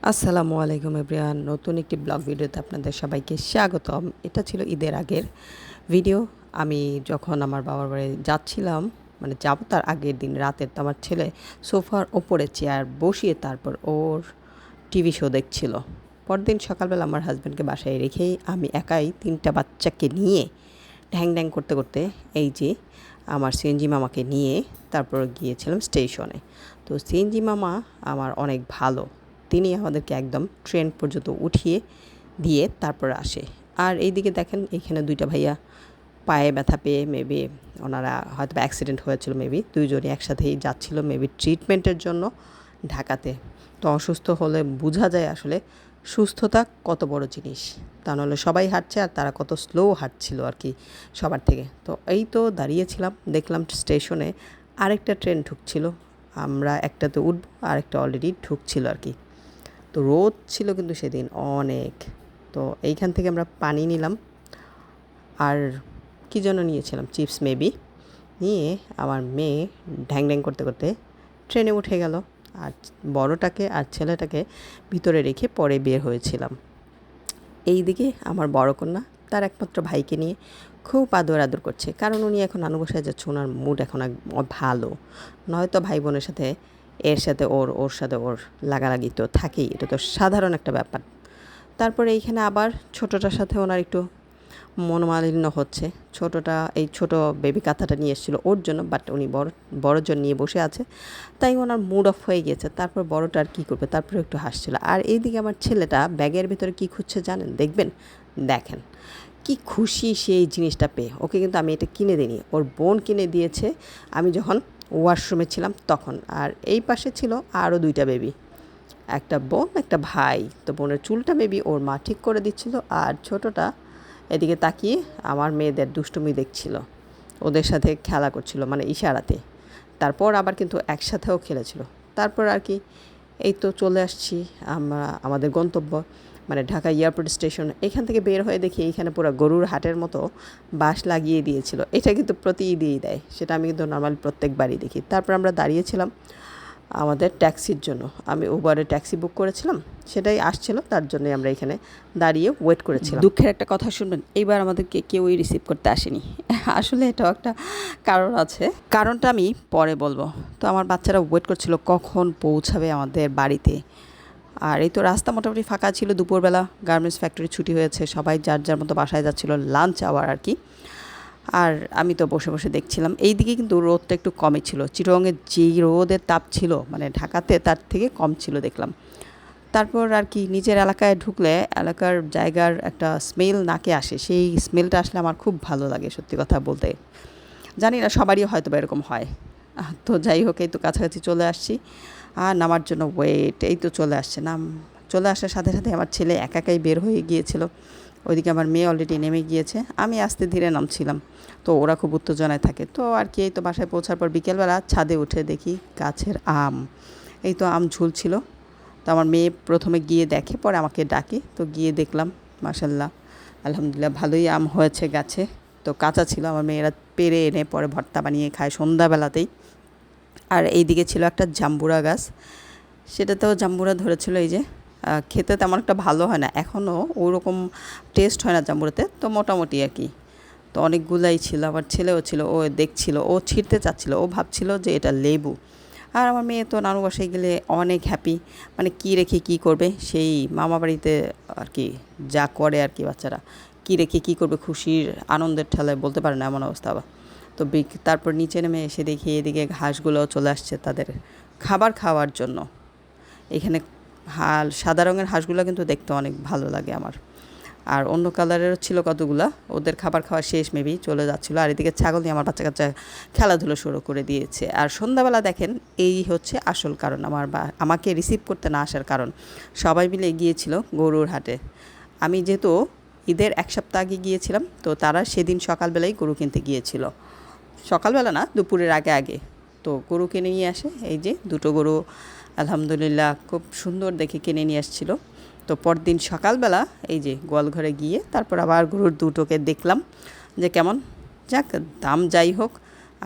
আসসালামু আলাইকুম এভরিওয়ান, নতুন একটি ব্লগ ভিডিওতে আপনাদের সবাইকে স্বাগতম। এটা ছিল ঈদের আগের ভিডিও। আমি যখন আমার বাবার বাড়ি যাচ্ছিলাম, মানে যাব তার আগের দিন রাতের, তো আমার ছেলে সোফার ওপরে চেয়ার বসিয়ে তারপর ওর টিভি শো দেখছিল। পরদিন সকালবেলা আমার হাজব্যান্ডকে বাসায় রেখেই আমি একাই 3টা বাচ্চাকে নিয়ে ঢ্যাং ঢ্যাং করতে করতে এই যে আমার সিএনজি মামাকে নিয়ে তারপর গিয়েছিলাম স্টেশনে। তো সিএনজি মামা আমার অনেক ভালো, তিনি আমাদেরকে একদম ট্রেন পর্যন্ত উঠিয়ে দিয়ে তারপর আসে। আর এইদিকে দেখেন, এখানে 2টা ভাইয়া পায়ে ব্যথা পেয়ে মেবি ওনারা হয়তো অ্যাক্সিডেন্ট হয়েছিল, মেবি দুইজনই একসাথেই যাচ্ছিল মেবি ট্রিটমেন্টের জন্য ঢাকাতে। তো অসুস্থ হলে বোঝা যায় আসলে সুস্থতা কত বড় জিনিস। তা নাহলে সবাই হাঁটছে আর তারা কত স্লো হাঁটছিল আর কি সবার থেকে। তো এই তো দাঁড়িয়েছিলাম, দেখলাম স্টেশনে আরেকটা ট্রেন ঢুকছিল, আমরা একটাতে উঠবো আর একটা অলরেডি ঢুকছিল আর কি। তো রোদ ছিল কিন্তু সেদিন অনেক। তো এইখান থেকে আমরা পানি নিলাম আর কী যেন নিয়েছিলাম, চিপস মেবি, নিয়ে আমার মেয়ে ঢ্যাং ঢ্যাং করতে করতে ট্রেনে উঠে গেল। আর বড়টাকে আর ছেলেটাকে ভিতরে রেখে পরে বের হয়েছিলাম। এই দিকে আমার বড় কন্যা তার একমাত্র ভাইকে নিয়ে খুব আদর আদর করছে, কারণ উনি এখন নানু বাসায় যাচ্ছে, ওনার মুড এখন ভালো। নয়তো ভাই বোনের সাথে এর সাথে ওর, ওর সাথে ওর লাগালাগি তো থাকেই, এটা তো সাধারণ একটা ব্যাপার। তারপরে এইখানে আবার ছোটোটার সাথে ওনার একটু মনোমালিন্য হচ্ছে। ছোটোটা এই ছোটো বেবি কাঁথাটা নিয়ে এসেছিলো ওর জন্য, বাট উনি বড়জন নিয়ে বসে আছে, তাই ওনার মুড অফ হয়ে গিয়েছে। তারপর বড়টা আর কী করবে, তারপরে একটু হাসছিল। আর এইদিকে আমার ছেলেটা ব্যাগের ভিতরে কী খুঁজছে জানেন, দেখবেন, দেখেন কি খুশি সেই জিনিসটা পেয়ে। ওকে কিন্তু আমি এটা কিনে দিইনি, ওর বোন কিনে দিয়েছে আমি যখন ওয়াশরুমে ছিলাম তখন। আর এই পাশে ছিল আরও 2টা বেবি, একটা বোন একটা ভাই। তো বোনের চুলটা মেবি ওর মা ঠিক করে দিচ্ছিল, আর ছোটোটা এদিকে তাকিয়ে আমার মেয়েদের দুষ্টুমি দেখছিল, ওদের সাথে খেলা করছিল মানে ইশারাতে। তারপর আবার কিন্তু একসাথেও খেলেছিল। তারপর আর কি এই তো চলে আসছি আমরা আমাদের গন্তব্য, মানে ঢাকা এয়ারপোর্ট স্টেশন। এখান থেকে বের হয়ে দেখি এইখানে পুরো গরুর হাটের মতো বাঁশ লাগিয়ে দিয়েছিল। এটা কিন্তু প্রতি ঈদেই দেয়, সেটা আমি কিন্তু নর্মাল প্রত্যেকবারই দেখি। তারপর আমরা দাঁড়িয়েছিলাম আমাদের ট্যাক্সির জন্য, আমি উবারে ট্যাক্সি বুক করেছিলাম, সেটাই আসছিল, তার জন্য আমরা এখানে দাঁড়িয়ে ওয়েট করেছিলাম। দুঃখের একটা কথা শুনবেন, এইবার আমাদেরকে কেউই রিসিভ করতে আসেনি। আসলে এটাও একটা কারণ আছে, কারণটা আমি পরে বলবো। তো আমার বাচ্চারা ওয়েট করছিল কখন পৌঁছাবে আমাদের বাড়িতে। আর এই তো রাস্তা মোটামুটি ফাঁকা ছিল, দুপুরবেলা গার্মেন্টস ফ্যাক্টরি ছুটি হয়েছে, সবাই যার যার মতো বাসায় যাচ্ছিলো, লাঞ্চ আওয়ার আর কি। আর আমি তো বসে বসে দেখছিলাম। এই দিকে কিন্তু রোদটা একটু কমই ছিল, চিটাগংয়ের যেই রোদের তাপ ছিল মানে ঢাকাতে তার থেকে কম ছিল দেখলাম। তারপর আর কি নিজের এলাকায় ঢুকলে এলাকার জায়গার একটা স্মেল নাকে আসে, সেই স্মেলটা আসলে আমার খুব ভালো লাগে সত্যি কথা বলতে। জানি না সবারই হয়তো বা এরকম হয়। তো যাই হোক, এই তো কাছাকাছি চলে আসছি আর নামার জন্য ওয়েট। এই তো চলে আসছে, চলে আসার সাথে সাথে আমার ছেলে একাই বের হয়ে গিয়েছিল। ওইদিকে আমার মেয়ে অলরেডি নেমে গিয়েছে, আমি আস্তে ধীরে নামছিলাম। তো ওরা খুব উত্তেজনায় থাকে। তো আর কি এই তো বাসায় পৌঁছার পর বিকেলবেলা ছাদে উঠে দেখি গাছের আম, এই তো আম ঝুলছিল। তো আমার মেয়ে প্রথমে গিয়ে দেখে, পরে আমাকে ডাকে। তো গিয়ে দেখলাম মাশাল্লাহ আলহামদুলিল্লাহ ভালোই আম হয়েছে গাছে। তো কাঁচা ছিল, আমার মেয়েরা পেড়ে এনে পরে ভর্তা বানিয়ে খায় সন্ধ্যাবেলাতেই। আর এই দিকে ছিল একটা জাম্বুরা গাছ, সেটাতেও জাম্বুরা ধরেছিল। এই যে খেতে তেমন একটা ভালো হয় না, এখনও ওরকম টেস্ট হয় না জাম্বুরাতে, তো মোটামুটি আর কি। তো অনেকগুলাই ছিল, আমার ছেলেও ছিল, ও দেখছিল, ও ছিঁড়তে চাচ্ছিল, ও ভাবছিল যে এটা লেবু। আর আমার মেয়ে তো নানু বাসায় গেলে অনেক হ্যাপি, মানে কী রেখে কী করবে, সেই মামা বাড়িতে আর কি যা করে আর কি বাচ্চারা, কী রেখে কী করবে, খুশির আনন্দের ঠেলায় বলতে পারে না এমন অবস্থা। আবার তো তারপর নিচে নেমে এসে দেখি এদিকে ঘাসগুলোও চলে আসছে তাদের খাবার খাওয়ার জন্য। এখানে সাদা রঙের হাঁসগুলো কিন্তু দেখতে অনেক ভালো লাগে আমার। আর অন্য কালারেরও ছিল কতগুলা, ওদের খাবার খাওয়া শেষ মেবি চলে যাচ্ছিলো। আর এদিকে ছাগল নিয়ে আমার বাচ্চা কাচ্চা খেলাধুলো শুরু করে দিয়েছে। আর সন্ধ্যাবেলা দেখেন, এই হচ্ছে আসল কারণ আমাকে রিসিভ করতে না আসার কারণ। সবাই মিলে গিয়েছিল গরুর হাটে। আমি যেহেতু ঈদের 1 সপ্তাহ আগে গিয়েছিলাম, তো তারা সেদিন সকালবেলায় গরু কিনতে গিয়েছিল। সকালবেলা না, দুপুরের আগে আগে। তো গরু কিনে নিয়ে আসে, এই যে 2টো গরু আলহামদুলিল্লাহ খুব সুন্দর দেখে কিনে নিয়ে আসছিলো। তো পরদিন সকালবেলা এই যে গোয়ালঘরে গিয়ে তারপর আবার গরুর 2টোকে দেখলাম যে কেমন। যাক, দাম যাই হোক,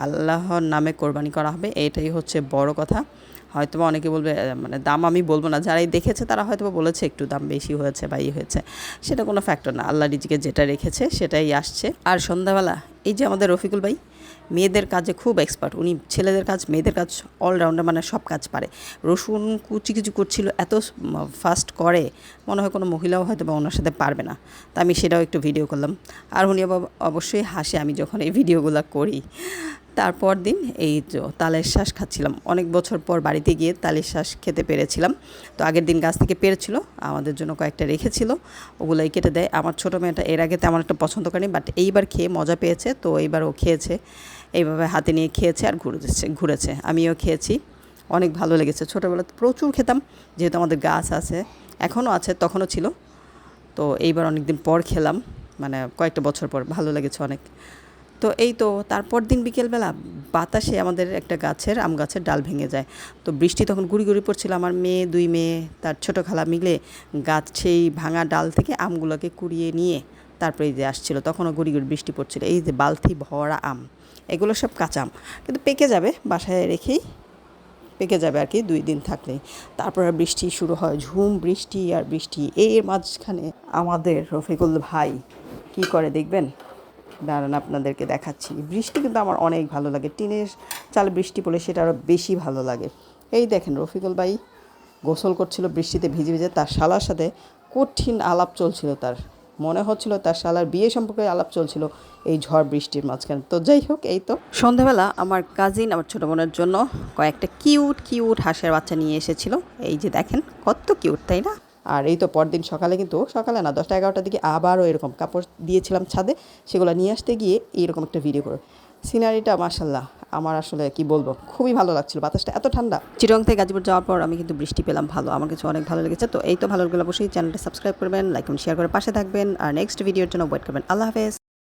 আল্লাহর নামে কোরবানি করা হবে, এটাই হচ্ছে বড় কথা। হয়তোবা অনেকে বলবে মানে দাম আমি বলবো না, যারাই দেখেছে তারা হয়তোবা বলেছে একটু দাম বেশি হয়েছে বা হয়েছে, সেটা কোনো ফ্যাক্টর না। আল্লাহ রিজিকে যেটা রেখেছে সেটাই আসছে। আর সন্ধ্যাবেলা এই যে আমাদের রফিকুল ভাই মেয়েদের কাজে খুব এক্সপার্ট, উনি ছেলেদের কাজ মেয়েদের কাজ অলরাউন্ডার, মানে সব কাজ পারে। রসুন কুচি কিছু করছিল, এত ফাস্ট করে মনে হয় কোনো মহিলাও হয়তো বা ওনার সাথে পারবে না। তা আমি সেটাও একটু ভিডিও করলাম। আর উনি অবশ্যই হাসে আমি যখন এই ভিডিওগুলো করি। তারপর দিন এই তো তালের শ্বাস খাচ্ছিলাম, অনেক বছর পর বাড়িতে গিয়ে তালের শ্বাস খেতে পেরেছিলাম। তো আগের দিন গাছ থেকে পেরেছিল, আমাদের জন্য কয়েকটা রেখেছিল, ওগুলোই কেটে দেয়। আমার ছোটো মেয়েটা এর আগে তেমন একটা পছন্দ করেনি, বাট এইবার খেয়ে মজা পেয়েছে, তো এইবার ও খেয়েছে, এইভাবে হাতে নিয়ে খেয়েছে আর ঘুরেছে। আমিও খেয়েছি, অনেক ভালো লেগেছে। ছোটোবেলাতে প্রচুর খেতাম, যেহেতু আমাদের গাছ আছে, এখনও আছে, তখনও ছিল। তো এইবার অনেক দিন পর খেলাম, মানে কয়েকটা বছর পর, ভালো লেগেছে অনেক। তো এই তো তারপর দিন বিকেলবেলা বাতাসে আমাদের একটা গাছের আম গাছের ডাল ভেঙে যায়। তো বৃষ্টি তখন গুড়ি গুড়ি পড়ছিল, আমার মেয়ে, দুই মেয়ে, তার ছোটো খালা মিলে গাছ সেই ভাঙা ডাল থেকে আমগুলোকে কুড়িয়ে নিয়ে তারপরে এই যে আসছিলো, তখনও গুড়ি গুড়ি বৃষ্টি পড়ছিল। এই যে বালতি ভরা আম, এগুলো সব কাঁচা আম, কিন্তু পেকে যাবে, বাসায় রেখেই পেকে যাবে আর কি 2 দিন থাকলেই। তারপর আর বৃষ্টি শুরু হয়, ঝুম বৃষ্টি আর বৃষ্টি। এর মাঝখানে আমাদের রফিকুল ভাই কি করে দেখবেন, দাঁড়ান আপনাদেরকে দেখাচ্ছি। বৃষ্টি কিন্তু আমার অনেক ভালো লাগে, টিনের চালে বৃষ্টি পড়লে সেটা আরও বেশি ভালো লাগে। এই দেখেন রফিকুল ভাই গোসল করছিল বৃষ্টিতে ভিজে ভিজে, তার শালার সাথে কঠিন আলাপ চলছিল, তার মনে হচ্ছিল তার শালার বিয়ে সম্পর্কে আলাপ চলছিল এই ঝড় বৃষ্টির মাঝখানে। তো যাই হোক, এই তো সন্ধ্যাবেলা আমার কাজিন আমার ছোটো বোনের জন্য কয়েকটা কিউট কিউট হাঁসের বাচ্চা নিয়ে এসেছিল। এই যে দেখেন কত কিউট, তাই না? আর এই তো পরদিন সকালে, কিন্তু সকালে না 10টা-11টার দিকে আবারও এরকম কাপড় দিয়েছিলাম ছাদে, সেগুলো নিয়ে আসতে গিয়ে এইরকম একটা ভিডিও করে। সিনারিটা মাশাল্লাহ আমার আসলে কি বলবো, খুবই ভালো লাগছিল, বাতাসটা এত ঠান্ডা। চিটং থেকে গাজীপুর যাওয়ার পর আমি কিন্তু বৃষ্টি পেলাম, ভালো, আমার কিছু অনেক ভালো লেগেছে। তো এই তো ভালো লাগলে অবশ্যই চ্যানেলটা সাবস্ক্রাইব করবেন, লাইক এবং শেয়ার করে পাশে থাকবেন, আর নেক্সট ভিডিওর জন্য ওয়েট করবেন। আল্লাহ হাফেজ।